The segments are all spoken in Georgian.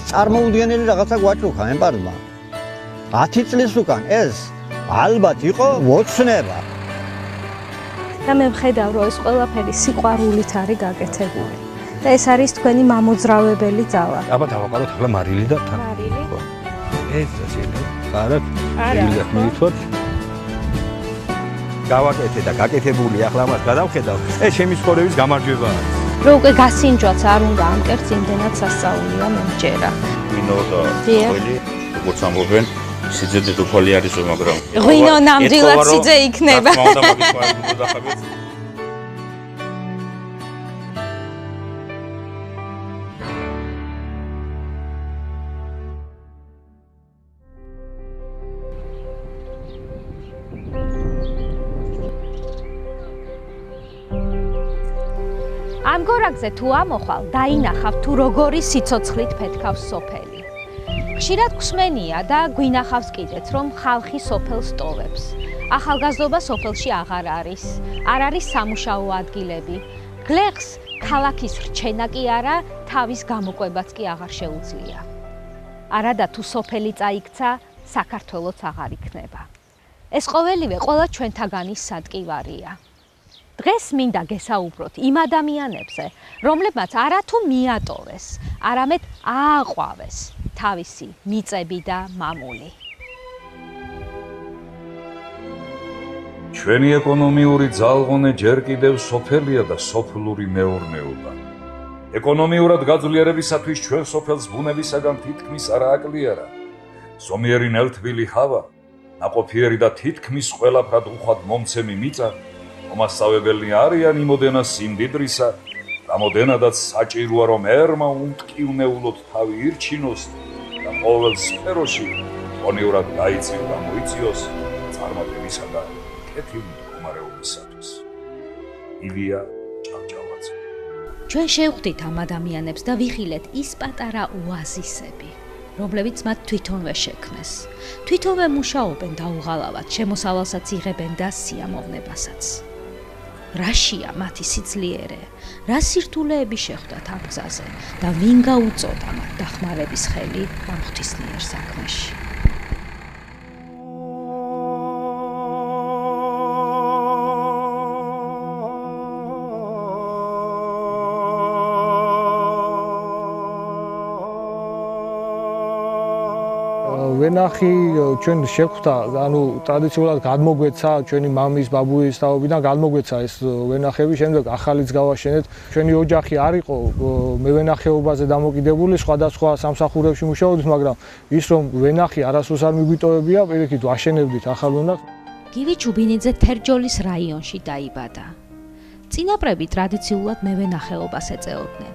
წარმოუდგენელი რაღაცა გვაჭუხა ემპარდმა. 10 წლის უკან ეს ალბათ იყო ოცნება. და მე ვხედავ, რომ ეს ყველაფერი სიყვარულით არის გაკეთებული. და ეს არის თქვენი მამოძრავებელი ძალა. აბა დავაყაროთ ახლა მარილი და თან. მარილი. ეს ზედა. არა. მილი მithot. გავაკეთე და გაკეთებული ახლა მას გადავხედავ. ეს ჩემი ცხოვრების გამარჯვებაა. რომ უკვე გასინჯვაც არ უნდა ამ კერძს იმდენად სასწაულია მე მჯერა. ღვინო და ყველი როგორც ამბობენ სიძე დედოფალი არისო მაგრამ ღვინო ნამდვილად სიძე იქნება. და მაგის ყველა უნდა დახაბეთ. ამ გორაკზე თუ ამოხვალ, დაინახავ თუ როგორი სიცოცხლით ფეთქავს სოფელი. ხშირად გვსმენია და გვინახავს კიდეც, რომ ხალხი სოფელს ტოვებს. ახალგაზრდობა სოფელში აღარ არის სამუშაო ადგილები. გლეხს ქალაქის რჩენა კი არა, თავის გამოკვებაც კი აღარ შეუძლია. არადა თუ სოფელი წაიქცა, საქართველოც აღარ იქნება. ეს ყოველივე ყველა ჩვენთაგანის სადკივარია. დღეს მინდა გესაუბროთ იმ ადამიანებზე, რომლებმაც არა თუ მიატოვეს, არამედ ააყვავეს თავისი მიწები და მამული. ჩვენი ეკონომიური ძალღონე ჯერ კიდევ სოფელია და სოფლური მეურნეობა. ეკონომიურად გაძლიერებისათვის ჩვენ სოფელს ბუნებისაგან თითქმის არ ააკლიერა. ზომიერი ნელთბილი ჰავა, ნაყოფიერი და თითქმის ყველაფრად უხვად მომცემი მიწა მომასწავებელი არიან იმოდენა სიმდიდრისა, რამოდენადაც საჭიროა რომ ერმა უმტკივნეულოდ თავი ირჩინოს და ყოველ სფეროში პონიურად გაიწვიოს და მოიწიოს წარმატებისა და კეთილი მდგომარეობისათვის. ილია ჭავჭავაძე. ჩვენ შევხვდით ამ ადამიანებს და ვიხილეთ ის პატარა ოაზისები, რომლებიც მათ თვითონვე შექმნეს. თვითონვე მუშაობენ დაუღალავად, შემოსავალსაც იღებენ და სიამოვნებასაც. რაშია მათი სიძლიერე, რა სირთულეები შეხვდათ ამ გზაზე და ვინ გაუწოდა მათ დახმარების ხელი ამ ღვთისმიერ საქმეში. ვენახი ჩვენ შეხვდა, ანუ ტრადიციულად გადმოგვეცა ჩვენი მამის, ბაბუის თაობიდან გადმოგვეცა ეს ვენახები, შემდეგ ახალიც გავაშენეთ. ჩვენი ოჯახი არ იყო მევენახეობაზე დამოკიდებული, სხვადასხვა სამსახურებში მუშაობდით, მაგრამ ის რომ ვენახი არასდროს არ მიგვიტოვებია, პირიქით ვაშენებდით ახალ ვენახს. გივი ჩუბინიძე თერჯოლის რაიონში დაიბადა. წინაპრები ტრადიციულად მევენახეობას ეწეოდნენ.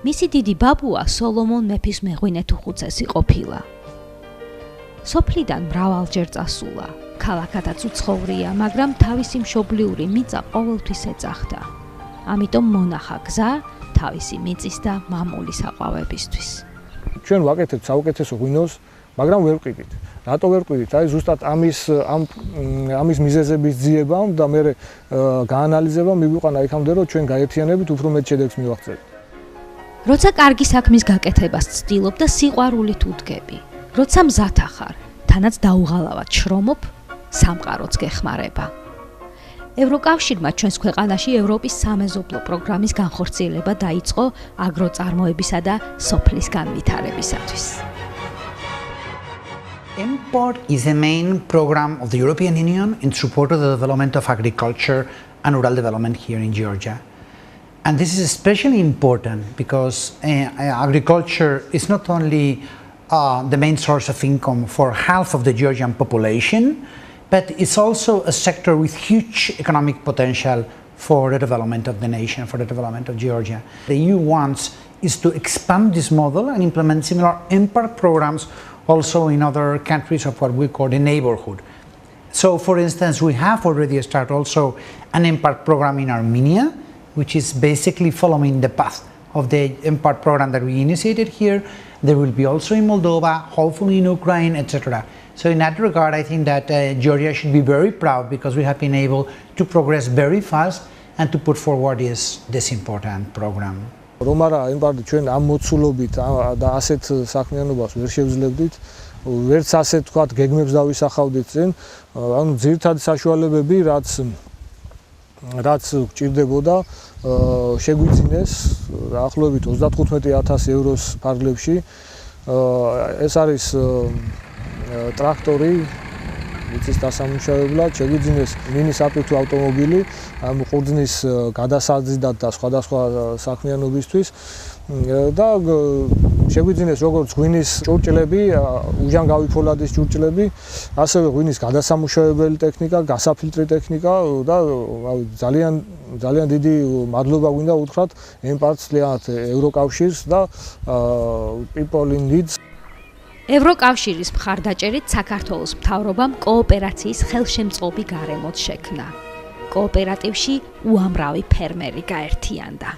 მისი დიდი ბაბუა სოლომონ მეფის მეღვინეთუხუცესი ყოფილა. სოფლიდან მრავალჯერ წასულა, ქალაქადაც უცხოვრია, მაგრამ თავისი მშობლიური მიწა ყოველთვის ეძახდა. ამიტომ მონახა გზა თავისი მიწის და მამულის აყვავებისთვის. ჩვენ ვაკეთებთ საუკეთესო ღვინოს, მაგრამ ვერ ვყიდით. რატო ვერ ვყიდით? აი ზუსტად ამის მიზეზების ძიებამ და მე გაანალიზებამ მიგვიყვანა იქამდე, რომ ჩვენ გაერთიანებით უფრო მეტ შედეგს მივაღწევთ. როცა კარგი საქმის გაკეთებას ცდილობ და სიყვარულით უდგები, როცა მზათა ხარ, თანაც დაუღალავად შრომობ, სამყაროც გეხმარება. ევროკავშირმა ჩვენს ქვეყანაში ევროპის სამეზობლო პროგრამის განხორციელება დაიწყო აგროწარმოებისა და სოფლის განვითარებისათვის. ENPARD is a main program of the European Union in support of the development of agriculture and rural development here in Georgia. And this is especially important because agriculture is not only the main source of income for half of the Georgian population, but it's also a sector with huge economic potential for the development of the nation, for the development of Georgia. The EU wants is to expand this model and implement similar ENPARD programs also in other countries of what we call the neighborhood. So for instance, we have already started also an ENPARD program in Armenia, which is basically following the path of the ENPARD program that we initiated here. There will be also in Moldova, hopefully in Ukraine, etc. So in that regard, I think that Georgia should be very proud because we have been able to progress very fast and to put forward this important program. რომ არა ემპარდი ჩვენ ამ მოცულობით და ასეთ საქმიანობას ვერ შევძლებდით, ვერც ასეთ თქვათ გეგმებს დავისახავდით წინ, ანუ ძირითადი საშუალებები რაც გჭირდებოდა შეგვიძინეს დაახლოებით 35,000 ევროს ფარგლებში. ეს არის ტრაქტორი მიწის დასამუშავებლად, შეგვიძინეს მინის აპრიტუ ავტომობილი, ამ ყურძნის გადასაზიდად და სხვადასხვა საქმიანობისთვის და შეგვიძინეს როგორც ღვინის ჭურჭლები, უჟანგავი ფოლადის ჭურჭლები, ასევე ღვინის გადასამუშავებელი ტექნიკა, გასაფილტრი ტექნიკა და ძალიან დიდი მადლობა გვინდა უთხრათ ENPARD-ს, ევროკავშირს და People in Needs. ევროკავშირის მხარდაჭერით საქართველოს მთავრობამ კოოპერაციის ხელშემწყობი გარემოც შექმნა. კოოპერატივში უამრავი ფერმერი გაერთიანდა.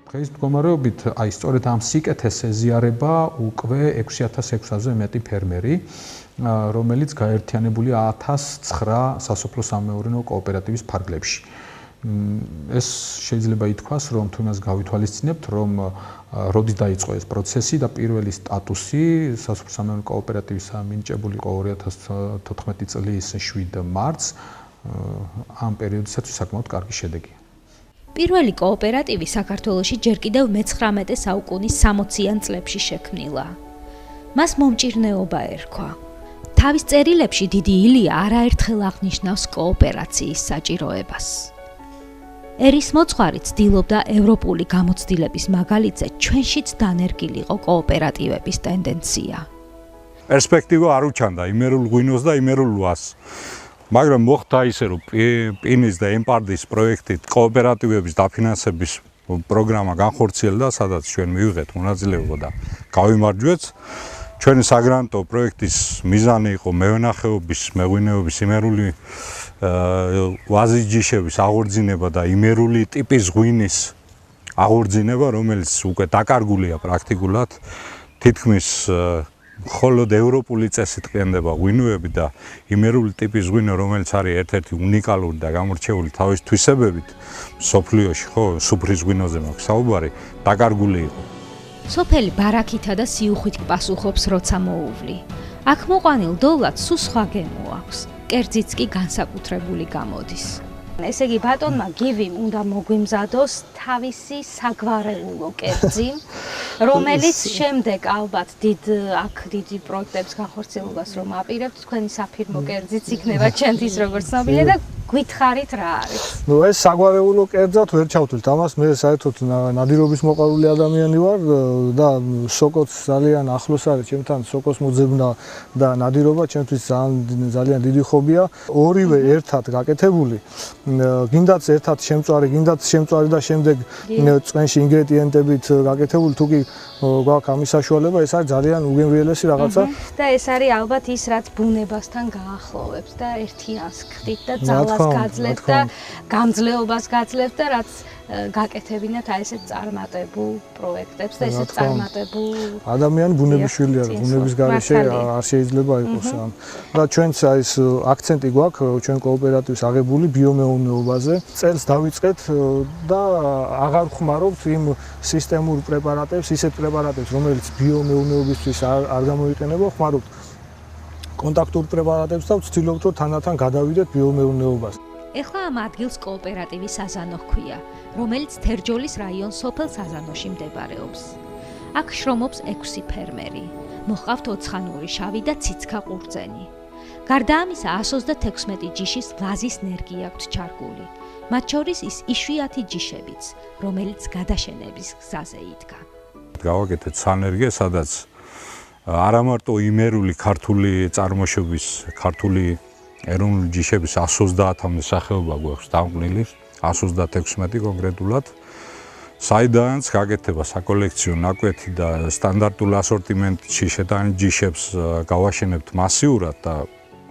დღეს მდგომარეობით აი სწორედ ამ სიკეთეს ეზიარება უკვე 6600-ზე მეტი ფერმერი, რომელიც გაერთიანებულია 1009 სასოფლო-სამეურნეო კოოპერატივის ფარგლებში. ეს შეიძლება ითქვას, რომ თუ იმას გავითვალისწინებთ, რომ როდის დაიწყო ეს პროცესი და პირველი სტატუსი სასოფლო-სამეურნეო კოოპერატივის მინიჭებული იყო 2014 წლის 7 მარტს, ამ პერიოდისათვის საკმაოდ კარგი შედეგია. პირველი კოოპერატივი საქართველოში ჯერ კიდევ მე-19 საუკუნის 60-იან წლებში შექმნილა. მას მომჭირნეობა ერქვა. თავის წერილებში დიდი ილია არაერთხელ აღნიშნავს კოოპერაციის საჭიროებას. ერის მოძღვარი ცდილობდა ევროპული გამოცდილების მაგალითზე ჩვენშიც დანერგილიყო კოოპერატივების ტენდენცია. პერსპექტივა არ უჩანდა იმერულ ღვინოს და იმერულ ვას. მაგრამ მოხდა ისე, რომ PIN-ის და ENPARD-ის პროექტით კოოპერატივების დაფინანსების პროგრამა განხორციელდა, სადაც ჩვენ მივიღეთ მონაწილეობა და გავიმარჯვეთ. ჩვენი საგრანტო პროექტის მიზანი იყო მევენახეობის, მეღვინეობის, იმერული ვაზის ჯიშების აღორძინება და იმერული ტიპის ღვინის აღორძინება, რომელიც უკვე დაკარგულია პრაქტიკულად. თითქმის მხოლოდ ევროპული წესით ყენდება ღვინოები და იმერული ტიპის ღვინო, რომელიც არის ერთ-ერთი უნიკალური და გამორჩეული თავის თვისებებით სოფლიოში, ხო, სუფრის ღვინოზე მაქვს საუბარი, დაკარგული იყო. სოფელი ბარაქითა და სიუხვით პასუხობს, როცა მოუვლი. აქ მოყვანილ დოვლად სულ სხვა გემო აქვს. კერძიც კი განსაკუთრებული გამოდის. ესე იგი ბატონმა გივიმ უნდა მოგვიმზადოს თავისი საგვარეულო კერძი, რომელიც შემდეგ ალბათ დიდი პროექტების განხორციელებას რომ აპირებთ, თქვენი საფირმო კერძიც იქნება ჩემთვის როგორც ცნობილი და გითხარით რა არის. ნუ ეს საგვარეულო კერძად ვერ ჩავთვლით ამას, მე საერთოდ ნადირობის მოყვარული ადამიანი ვარ და სოკოც ძალიან ახლოს არის ჩემთან, სოკოს მოძებნა და ნადირობა ჩემთვის ძალიან დიდი ჰობია. ორივე ერთად გაკეთებული, გინდაც ერთად შემწვარი, გინდაც შემწვარი და შემდეგ წვენში ინგრედიენტებით გაკეთებული, თუ კი გვაქვს ამის საშუალება, ეს არის ძალიან უგემრიელესი რაღაცა. და ეს არის ალბათ ის, რაც ბუნებასთან გაახლოვებს და ერთიანს ხდით და ძალას გაძლევთ და გამძლეობას გაძლევთ და რაც გაკეთებინათ აი ესეთ წარმატებულ პროექტებს და ესეთ წარმატებულ ადამიანი ბუნების შვილი არის, ბუნების გარეშე არ შეიძლება იყოს ამ. და ჩვენც აი ეს აქცენტი გვაქვს ჩვენ კოოპერატივის აღებული ბიომეურნეობაზე. წელს დავიწყეთ და აღარ ხმარობთ იმ სისტემურ პრეპარატებს, ისეთ პრეპარატებს, რომელიც ბიომეურნეობისთვის არ გამოიყენება, ხმარობთ კონტაქტურ პრეპარატებს და ვცდილობთ, რომ თანდათან გადავიდეთ ბიომეურნეობას. ეხლა ამ ადგილს კოოპერატივის საზანო ჰქვია, რომელიც თერჯოლის რაიონის სოფელ საზანოში მდებარეობს. აქ შრომობს 6 ფერმერი. მოჰყავთ ოცხანური შავი და ციცქა ყურძენი. გარდა ამისა 136 ჯიშის ვაზის ნერგი აქვთ ჩარგული. მათ შორის ის იშვიათი ჯიშებიც, რომელიც გადაშენების გზაზე იდგა. გავაკეთეთ სანერგე, სადაც არა მარტო იმერული ქართული წარმოშობის, ქართული ეროვნული ჯიშების 130-მდე სახეობა გვაქვს დამკნილი, 136 კონკრეტულად. საიდანაც გაკეთება საკოლექციო ნაკვეთი და სტანდარტულ ასორტიმენტში შეტანილ ჯიშებს გავაშენებთ მასიურად და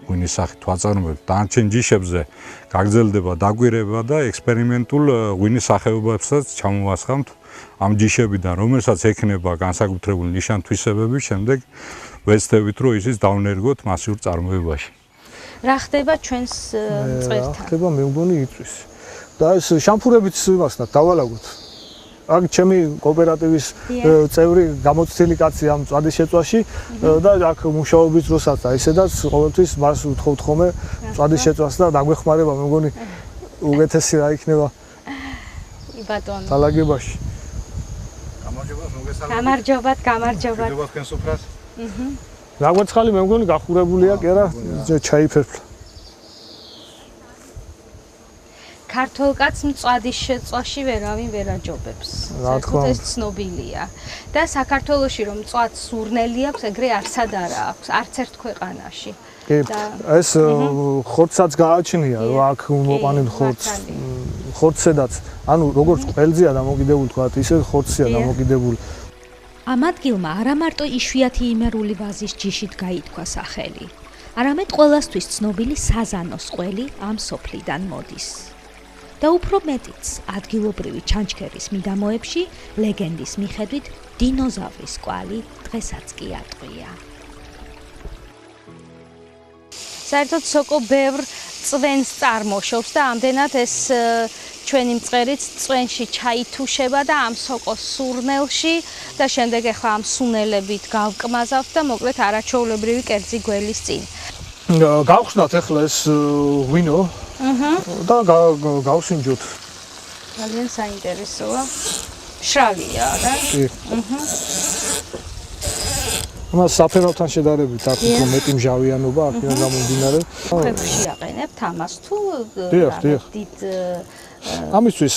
ღვინის სახით ვაწარმოებთ. დანარჩენ ჯიშებზე გაგრძელდება დაკვირება და ექსპერიმენტულ ღვინის სახეობებსაც ჩამოვასხამთ ამ ჯიშებიდან, რომელსაც ექნება განსაკუთრებული ნიშან-თვისებები, შემდეგ ვეცდებით, რომ ისიც დავნერგოთ მასიურ წარმოებაში. რა ხდება ჩვენს მწყერთან? ხდება მე მგონი იწვის. და ეს შამფურებიც ვასნათ, დავალაგოთ. აქ ჩემი კოოპერატივის წევრი გამოცდილი კაცი ამ წვადის შეწვაში და აქ მუშაობის დროსაც და ისედაც ყოველთვის მას ვთხოვთ ხოლმე წვადის შეწვას და დაგვეხმარება, მე მგონი უკეთესი რა იქნება. ბატონო. დალაგებაში. გამარჯობათ. მოგესალმებით თქვენ სოფლას. რაგვაცხალი მე მგონი გახურებულია კი არა ჩაიფერფლა. ქართულ კაცს მწვადის შეწვაში ვერავინ ვერ აჯობებს. საერთოდ ეს ცნობილია. და საქართველოში რომ მწვადს სურნელი აქვს, ეგრე არსად არა აქვს, არც ერთ ქვეყანაში. ეს ხორცსაც გააჩნია, რომ აქ მოყვანილ ხორცედაც, ანუ როგორც ყველზეა დამოკიდებული თქვა, ისე ხორცია დამოკიდებული. ამ ადგილმა არა მარტო იშვიათი იმერული ვაზის ჯიშით გაითქვა სახელი, არამედ ყველასთვის ცნობილი საზანოს ყველი ამ სოფლიდან მოდის. და უფრო მეტიც, ადგილობრივი ჩანჩქერის მიდამოებში ლეგენდის მიხედვით დინოზავრის კვალი დღესაც კი ატყვია. საერთოდ სოკო ბევრ წვენს წარმოშობს და ამდენად ეს ჩვენი მწყერიც წვენში ჩაითუშება და ამ სოკოს სურნელში და შემდეგ ახლა ამ სუნელებით გავკმაზავთ და მოკლედ არაჩვეულებრივი კერძი გველის წინ. გავხსნათ ახლა ეს ღვინო და გავსინჯოთ. ძალიან საინტერესოა. შრალია რა? კი. მას საფერავთან შედარებით აქ უფრო მეტი მჟავიანობა აქედან გამომდინარე. ხებში აყენებთ ამას თუ დიდ ამისთვის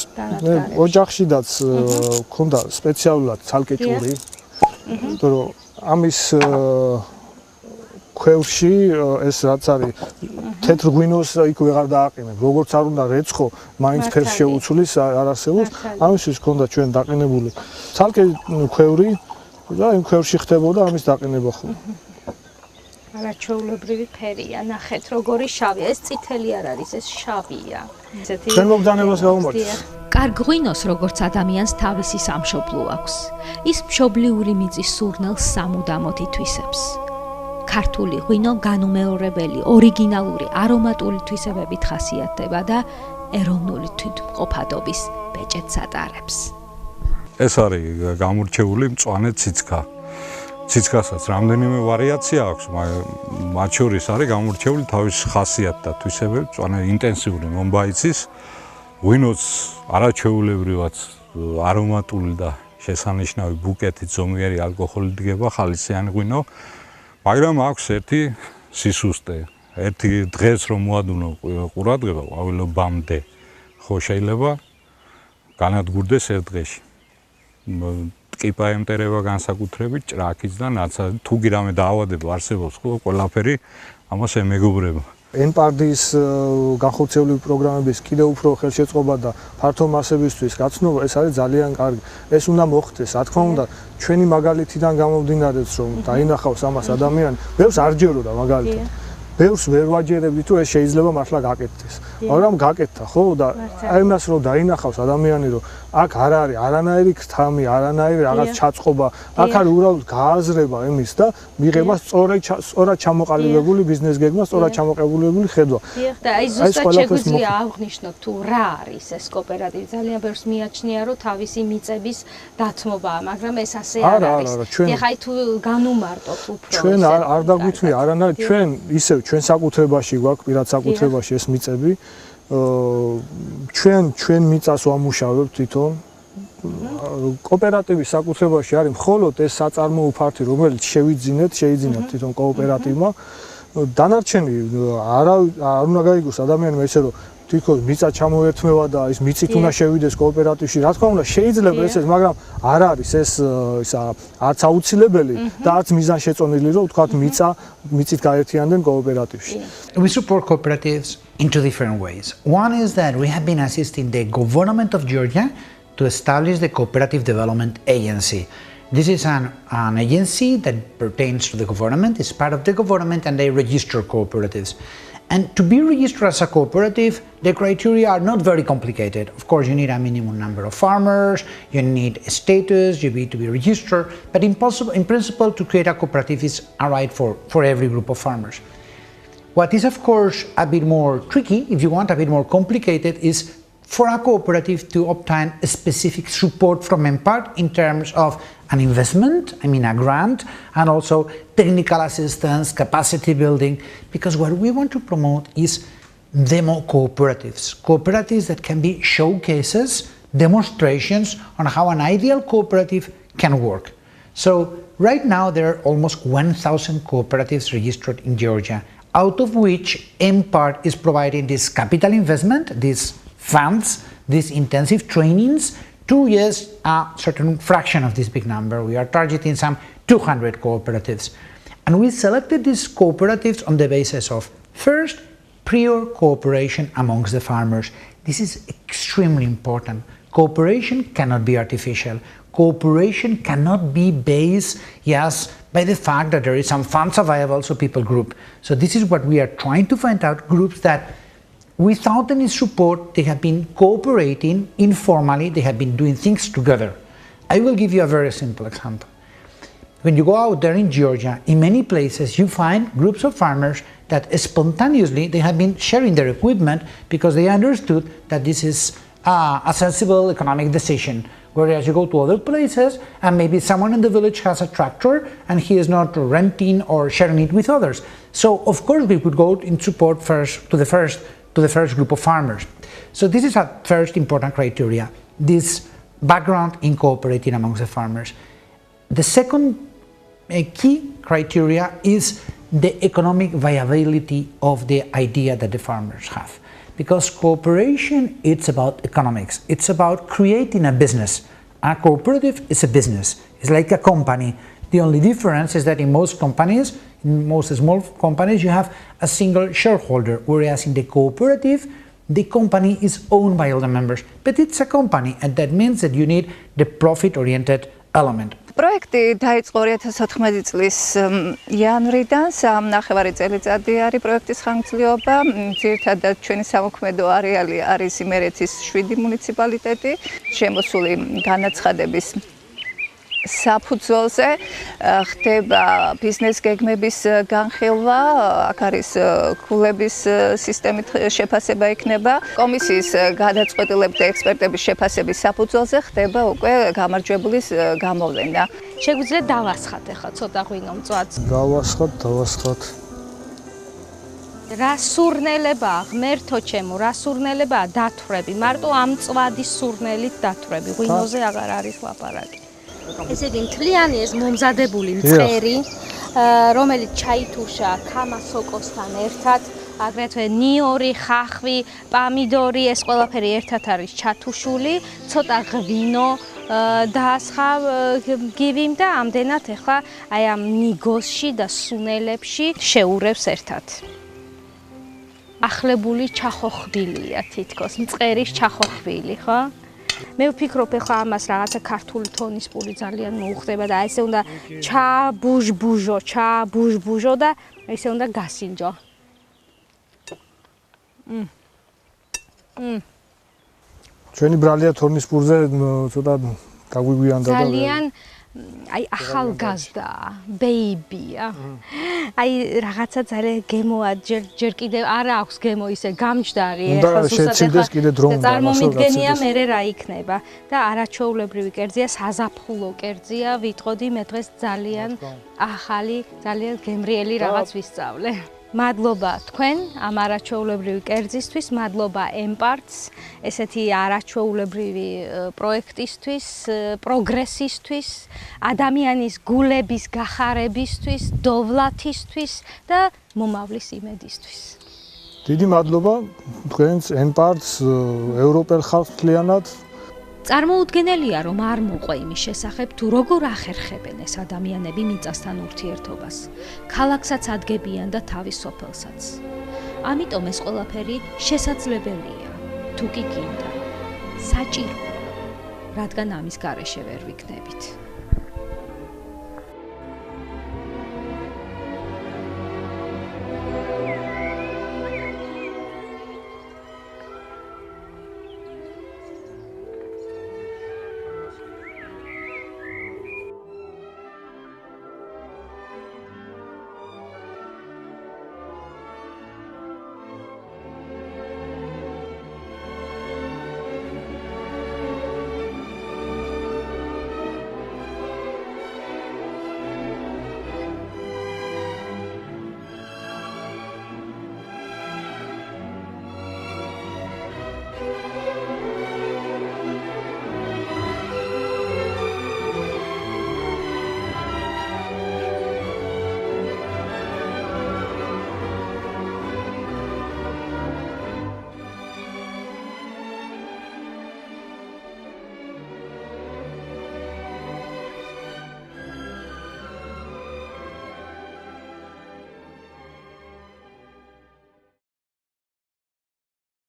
ოჯახშიდაც ქონდა სპეციალურად ცალკე ჭური. იმიტომ რომ ამის ქვევრში ეს რაც არის თეთრ ღვინოს იქ ვეღარ დააყენებ. როგორც არ უნდა რეცხო, მაინც ფერს შეუცვლის არ არსებობს. ამისთვის ქონდა ჩვენ დაყენებული ცალკე ქვევრი და იმ ქვევრში ხდებოდა ამის დაყენება ხო. არაჩვეულებრივი ფერია, ნახეთ როგორი შავია, ეს წითელი არ არის, ეს შავია. ჩვენ მოგზაურობას გავუმართეთ. კარგ ღვინოს როგორც ადამიანს თავისი სამშობლო აქვს. ის მშობლიური მიწის სურნელს სამუდამოდ ითვისებს. ქართული ღვინო განუმეორებელი, ორიგინალური, არომატული თვისებებით ხასიათდება და ეროვნული თვითმყოფადობის ბეჭედს ატარებს. ეს არის გამორჩეული მწვანე ციცქა. ციცქასაც რამდენიმე ვარიაცია აქვს, მათ შორის არის გამორჩეული თავის ხასიათი და თვისებები, მწვანე ინტენსიური მომბაიცის, ღვინოც არაჩვეულებრივად არომატული და შესანიშნავი ბუკეტით ზომიერი ალკოჰოლით დგება ხალისიანი ღვინო, მაგრამ აქვს ერთი სისუსტე. ერთი დღეს რომ მოადუნო ყურადღება, ყვავილობამდე ხო შეიძლება განადგურდეს ერთ დღეში. ტკიპა ემტერება განსაკუთრებით ჭრაქიც და ნაცადი, თუ კი რამე დაავადება არსებობს, ხო, ყველაფერი ამას ემეგობრება. ენპარდის განხორციელებული პროგრამების კიდევ უფრო ხელშეწყობა და ფართო მასებისთვის გაცნობა ეს არის ძალიან კარგი. ეს უნდა მოხდეს, რა თქმა უნდა, ჩვენი მაგალითიდან გამომდინარეც რომ დაინახავს ამას ადამიანი, ბევრს არ ჯეროდა მაგალითად. ბევრს ვერ ვაჯერებდი თუ ეს შეიძლება მართლა გაკეთდეს. მაგრამ გაკეთდა, ხო და აი მას რომ დაინახავს ადამიანი რომ აქ არ არის არანაირი ქთამი, არანაირი რაღაც ჩაწყობა, აქ არის უბრალოდ გააზრება იმის და მიღება სწორად ჩამოყალიბებული ბიზნეს გეგმა, სწორად ჩამოყალიბებული ხედვა. და აი ზუსტად შეგვიძლია აღვნიშნოთ თუ რა არის ეს კოოპერატივი. ძალიან ბევრს მიაჩნია რომ თავისი მიწების დათმობაა, მაგრამ ეს ასე არ არის. ეხლა თუ განუმარტოთ უფრო ჩვენ არ დაგვithმი არანაირ ჩვენ ისევ ჩვენ საკუთრებაში გვაქვს პირად საკუთრებაში ეს მიწები. ჩვენ მიწას ვამუშავებთ თვითონ. კოოპერატივის საკუთრებაში არის მხოლოდ ეს საწარმოო ფართი, რომელიც შეიძინეთ თვითონ კოოპერატივმა. დანარჩენი არ უნდა გაიგოს ადამიანმა ესე რომ თვითონ მიწა ჩამოერთმევა და ის მიწით უნდა შევიდეს კოოპერატივში. რა თქმა უნდა შეიძლება ესეც, მაგრამ არ არის ეს არც აუცილებელი და არც მიზანშეწონილი რომ თქვათ მიწით გაერთიანდნენ კოოპერატივში. We support cooperatives in two different ways. One is that we have been assisting the government of Georgia to establish the Cooperative Development Agency. This is an agency that pertains to the government, is part of the government, and they register cooperatives. And to be registered as a cooperative, the criteria are not very complicated. Of course, you need a minimum number of farmers, you need a status, you need to be registered, but in principle, to create a cooperative is all right for every group of farmers. What is, of course, a bit more tricky, if you want, a bit more complicated, is for a cooperative to obtain a specific support from ENPARD in terms of an investment, I mean a grant, and also technical assistance, capacity building, because what we want to promote is demo cooperatives. Cooperatives that can be showcases, demonstrations on how an ideal cooperative can work. So right now there are almost 1,000 cooperatives registered in Georgia, out of which ENPARD is providing this capital investment, these funds, these intensive trainings, to yes, a certain fraction of this big number. We are targeting some 200 cooperatives. And we selected these cooperatives on the basis of, first, prior cooperation amongst the farmers. This is extremely important. Cooperation cannot be artificial. Cooperation cannot be based, yes, by the fact that there is some funds available so people group. So this is what we are trying to find out, groups that without any support, they have been cooperating informally, they have been doing things together. I will give you a very simple example. When you go out there in Georgia, in many places you find groups of farmers that spontaneously they have been sharing their equipment because they understood that this is a sensible economic decision. Whereas you go to other places and maybe someone in the village has a tractor and he is not renting or sharing it with others. So of course we could go in support first to the first group of farmers. So this is a first important criteria, this background in cooperating amongst the farmers. The second key criteria is the economic viability of the idea that the farmers have. Because cooperation, it's about economics. It's about creating a business. A cooperative is a business. It's like a company. The only difference is that in most companies, in most small companies, you have a single shareholder, whereas in the cooperative, the company is owned by all the members. But it's a company, and that means that you need the profit-oriented element. პროექტი დაიწყო 2014 წლის იანვრიდან, 3.5 წელიწადი არის პროექტის ხანგრძლივობა. ძირითადად ჩვენი სამოქმედო არეალი არის იმერეთის 7 მუნიციპალიტეტი, შემოსული განაცხადების საფუძველზე ხდება ბიზნეს გეგმების განხილვა, აქ არის ქულების სისტემით შეფასება იქნება, კომისიის გადაწყვეტილებების და ექსპერტების შეფასების საფუძველზე ხდება უკვე გამარჯვებულის გამოვლენა. შეგვიძლია დავასხათ ახლა ცოტა ღვინო მწვადს. დავასხათ. რა სურნელებაა ღმერთო ჩემო, რა სურნელებაა დათვრები, მარტო ამ მწვადის სურნელით დათვრები, ღვინოზე აღარ არის ლაპარაკი. ესე იგი მთლიანი ეს მომზადებული მწერი, რომელიც ჩაითუშა ქამასოკოსთან ერთად, აგრეთვე ნიორი, ხახვი, პამიდორი, ეს ყველაფერი ერთად არის ჩათუშული, ცოტა ღვინო დაასხა გივიმ და ამდენად ახლა აი ამ ნიგოსში და სუნელებში შეურევს ერთად. ახლებული ჩახოხბილია თითქოს, მწყერის ჩახოხბილი, ხო? მე ვფიქრობ ახლა ამას რაღაცა ქართული თონის პური ძალიან მოუხდება და ესე უნდა ჩაბუჟბუჟო და ესე უნდა გასინჯო. ჩვენი ბრალია თორნის პურზე ცოტა გაგვიგვიანდა და ძალიან აი ახალგაზრდა, ბეიბია. აი რაღაცა ძალიან გემოა, ჯერ კიდევ არა აქვს გემო ისე გამჯდარი, ახლა შეცილდეს კიდე დრო უნდა. წარმომიდგენია მე რა იქნება და არაჩვეულებრივი კერძია, საზაფხულო კერძია, ვიტყოდი მე დღეს ძალიან ახალი, ძალიან გემრიელი რაღაც ვისწავლე. მადლობა თქვენ ამ არაჩვეულებრივი კერძისთვის, მადლობა ENPARD-ს, ესეთი არაჩვეულებრივი პროექტისთვის, პროგრესისთვის, ადამიანის გულების გახარებისთვის, დოვლათისთვის და მომავლის იმედისთვის. დიდი მადლობა თქვენს ENPARD-ს, ევროპელ ხალხს მთლიანად. წარმოუდგენელია, რომ არ მოყვა იმის შესახებ, თუ როგორ ახერხებენ ეს ადამიანები მიწასთან ურთიერთობას. ქალაქსაც ადგებიან და თავის სოფელსაც. ამიტომ ეს ყველაფერი შესაძლებელია, თუ კი გინდა. საჭიროა, რადგან ამის გარეშე ვერ ვიქნებით.